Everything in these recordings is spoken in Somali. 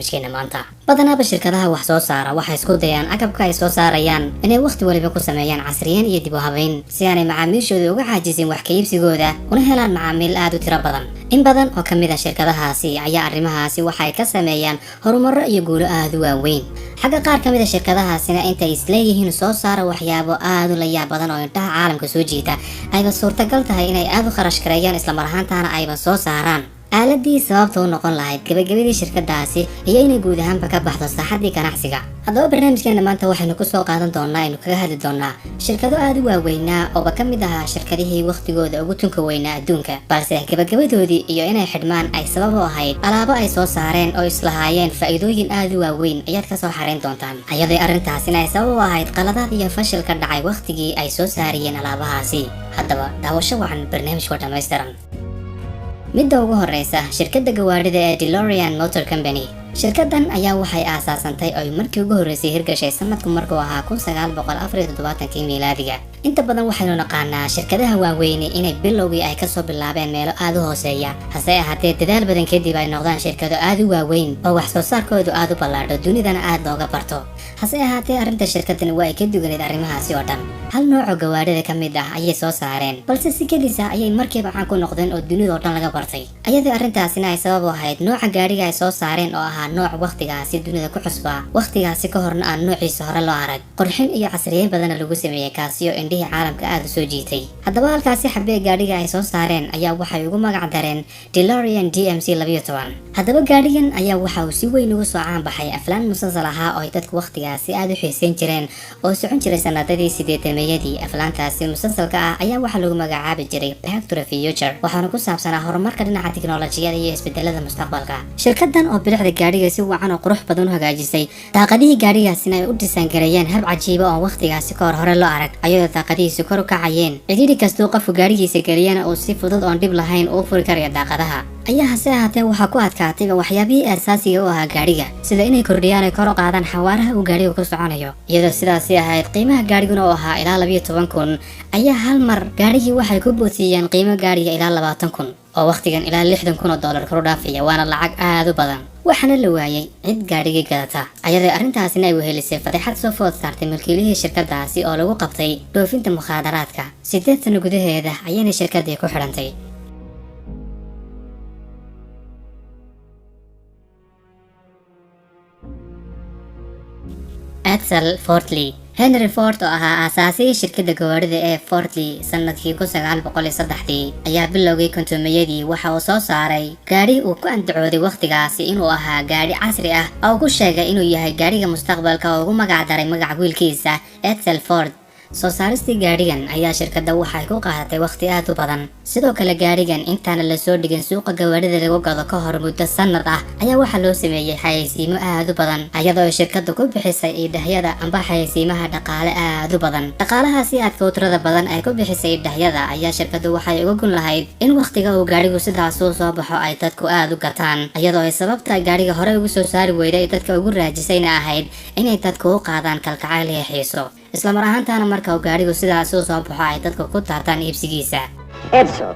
barnaamijkeena maanta. Badanaa shirkadaha wax soo saara waxay isku dayaan agabka ay soo saarayaan inay waqti waliba ku sameeyaan casriyeyn iyo dib u habeyn si aanay macaamiishooda uga caajisin wax ka iibsigooda una helaan macaamiil aad u tiro badan. In badan oo kamid ah shirkadahaasi ayaa arrimahaasi waxay ka sameeyaan horumaro iyo guulo aad u waaweyn. xagga qaar kamid ah shirkadahaasina intay isleeyihiin soo saara waxyaabo aad u la yaab badan oo indhaha caalamka soo jiita ayba suurtagal tahay inay aad u kharash gareeyaan isla mar ahaantaana ayba soo saaraan aaladii sababta u noqon lahayd gabagabadii shirkadaasi iyo inay guud ahaanba ka baxdo saaxadii ganacsiga. haddaba barnaamijkeena maanta waxaynu kusoo qaadan doonaa aynu kaga hadli doonaa shirkado aad u waaweynaa ooba ka mid ahaa shirkadihii waqtigooda ugu tunka weynaa adduunka, balse gabagabadoodii iyo inay xidhmaan ay sabab u ahayd alaabo ay soo saareen oo islahaayeen faa'iidooyin aad u waaweyn ayaad kasoo xarayn doontaan, ayadoo arrintaasina ay sabab u ahayd qaladaad iyo fashil ka dhacay waqtigii ay soo saariyeen alaabahaasi. haddaba daawasho wacan barnaamijkoo dhammaystiran. midda ugu horeysa shirkadda gawaarida ee DeLorean Motor Company. shirkadan ayaa waxay aasaasantay oo markii ugu horeysay hirgashay sanadku markuu ahaa 1974 miilaadiga. inta badan waxaynu naqaanaa shirkadaha waaweyn inay bilowgii ay kasoo bilaabeen meelo aad u hooseeya, hase ahaatee dadaal badan kadib ay noqdaan shirkado aad u waaweyn oo wax soo saarkoodu aad u ballaadho dunidana aad looga barto. hase ahaatee arrinta shirkadan waa ay ka duwaneed arrimahaasi oo dhan. hal nooc oo gawaarida ka mid ah ayay soo saareen, balse si kedisa ayay markiiba caan ku noqdeen oo dunida oo dhan laga bartay, ayadoo arrintaasina ay sabab u ahayd nooca gaariga ay soo saareen oo ahaa nooc waqtigaasi dunida ku cusbaa, waqtigaasi ka horna aan noociisa hore loo arag, qurxin iyo casriyeyn badana lagu sameeyey kaasi oo indhihii caalamka aad u soo jiitay. haddaba halkaasi xabee gaadhiga ay soo saareen ayaa waxay ugu magac dareen DeLorean DMC 12. haddaba gaadhigan ayaa waxa uu si weyn ugu soo caan baxay aflaan musalsal ahaa oo ay dadku waqtigaasi aad u xiiseyn jireen oo socon jiray sanadadii 80-meeyadii. aflaantaasi musalsalka ah ayaa waxaa lagu magacaabi jiray Back to the Future, waxaana ku saabsanaa horumarka dhinaca tiknoolajiyada iyo isbedelada mustaqbalka. shirkadan oo bilicda gaadhiga si wacan oo qurux badan u hagaajisay, daaqadihii gaadhigaasina ay u dhisaan gareeyeen hab cajiiba oo waqtigaasi ka hor hore loo arag, ayadoo daaqadihiisu kor u kacayeen cidhiidhi kastuu qofku gaadhigiisa geliyana uu si fudud oon dhib lahayn uu furi karayo daaqadaha. ayaa hase ahaatee waxaa ku adkaatayba waxyaabihii aasaasiga u ahaa gaadhiga, sida inay kordhiyaan ay kor u qaadaan xawaaraha uu gaadhigu ku soconayo. iyadoo sidaasi ahayd qiimaha gaadhiguna oo ahaa ilaa 12,000 ayaa hal mar gaadhigii waxay ku boodsiiyeen qiimo gaadhiga ilaa 20,000 oo waqtigan ilaa 60,000 oo dollar kor u dhaafaya, waana lacag aad u badan. waxaana la waayay cid gaadhigii gadata, ayadoo arrintaasina ay wehelisay fadeexad soo food saartay milkiilihii shirkadaasi oo lagu qabtay dhoofinta mukhaadaraadka. 8 sano gudaheeda ayayna shirkadii ku xidhantay. Edsel Fortley. Henry Ford oo ahaa aasaasihii shirkadda gawaarida ee Fortley sanadkii 1903 ayaa bilowgii kontomayadii waxa uu soo saaray gaadhi uu ku andacooday waqtigaasi inuu ahaa gaadhi casri ah oo uu ku sheegay inuu yahay gaadhiga mustaqbalka oo ugu magac daray magaca wiilkiisa Edsel Ford. soo saaristii gaadhigan ayaa shirkadda waxay ku qaadatay waqti aad u badan. sidoo kale gaadhigan intaana lasoo dhigin suuqa gawaarida lagu gado ka hor muddo sanad ah ayaa waxaa loo sameeyey xayeysiimo aad u badan, ayadoo shirkaddu ku bixisay idhahyada amba xayeysiimaha dhaqaale aad u badan. dhaqaalahaasi aadka u tirada badan ay ku bixisay idhahyada ayaa shirkaddu waxay uga gun lahayd in waqtiga uu gaadhigu sidaas uu soo baxo ay dadku aad u gataan, ayadoo ay sababta gaadhiga hore ugu soo saari weyday dadka ugu raajisayna ahayd inay dadku u qaadaan kalgacayl iyo xiiso, isla mar ahaantaana marka uu gaadhigu sidaas uu soo baxo ay dadku ku taartaan iibsigiisa. Edsel,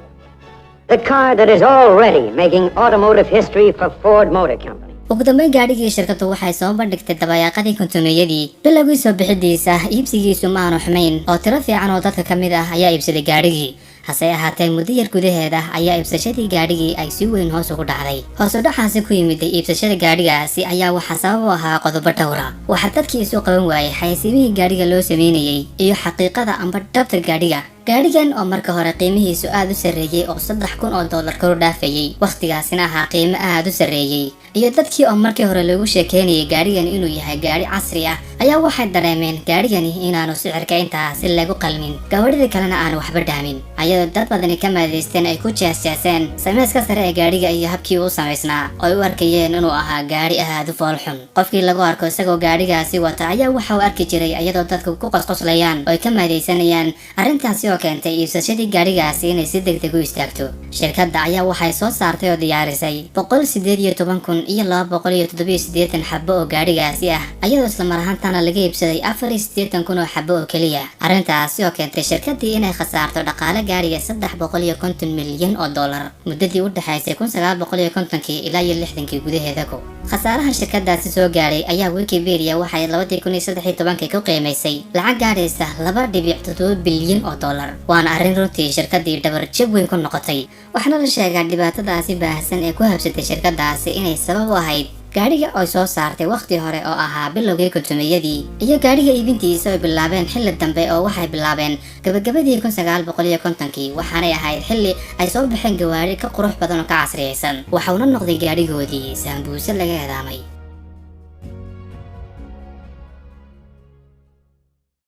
the car that is already making automotive history for Ford Motor Company. ugu dambeyn gaadhigii shirkaddu waxay soo bandhigtay dabayaaqadii kontomeeyadii. bilowgii soo bixidiisa iibsigiisu ma aanu xumayn oo tiro fiican oo dadka ka mid ah ayaa iibsaday gaadhigii, hase ahaatee muddo yar gudaheeda ayaa iibsashadii gaadhigii ay si weyn hoos ugu dhacday. hoos u dhacaasi ku yimid iibsashada gaadhigaasi ayaa waxaa sabab u ahaa qodobo dhowra. waxaa dadkii isu qaban waayay xayeysiimihii gaadhiga loo sameynayay iyo xaqiiqada amba dhabta gaadhiga. gaadhigan oo marka hore qiimihiisu aad u sarreeyay oo 3,000 oo dollar kor u dhaafayay, waqtigaasina ahaa qiimo aad u sarreeyay, iyo dadkii oo markii hore lagu sheekeynayay gaadhigan inuu yahay gaadhi casri ah ayaa waxay dareemeen gaadhigani inaanu sicirka intaasi lagu qalmin, gawaarida kalena aanu waxba dhaamin, ayadoo dad badani ka maadaysteen ay ku jeesjeeseen samayska sare ee gaadhiga iyo habkii uu samaysnaa oo ay u arkayeen inuu ahaa gaadhi aad u foolxun. qofkii lagu arko isagoo gaadhigaasi wata ayaa waxa uu arki jiray ayadoo dadku ku qosqoslayaan oo ay ka maadaysanayaan. arrintaasi oo keentay iibsashadii gaadhigaasi inay si degdeg u istaagto. shirkadda ayaa waxay soo saartay oo diyaarisay 118,000 iyo 287 xabo oo gaadhigaasi ah, ayadoo isla mar ahaantaana laga iibsaday 84,000 oo xabo oo keliya. arrintaasi oo keentay shirkaddii inay khasaarto dhaqaale gaadhiga 350 milyan oo dollar muddadii u dhaxaysay 1950 ilaa 60 gudaheeda. khasaaraha shirkadaasi soo gaaray ayaa Wikipedia waxay 2013 ku qiimeysay lacag gaaraysa 2.7 bilyan oo dollar waana arrin runtii shirkadii dhabar jab weyn ku noqotay waxaana la sheegay dhibaatadaasi baahsan ee ku habsatay shirkadaasi inay sabab u ahayd gaariga oo soo saartay waqti hore oo ahaa bilowgii kuntumiyadii iyo gaariga iibintiisa oo bilaabeen xilli dambe oo waxay bilaabeen gabagabadii 1950kii waxaanay ahayd xilli ay soo baxeen gawaari ka qurux badan oo ka casriyeysan waxauna noqday gaarigoodii saambuuse laga eedaamay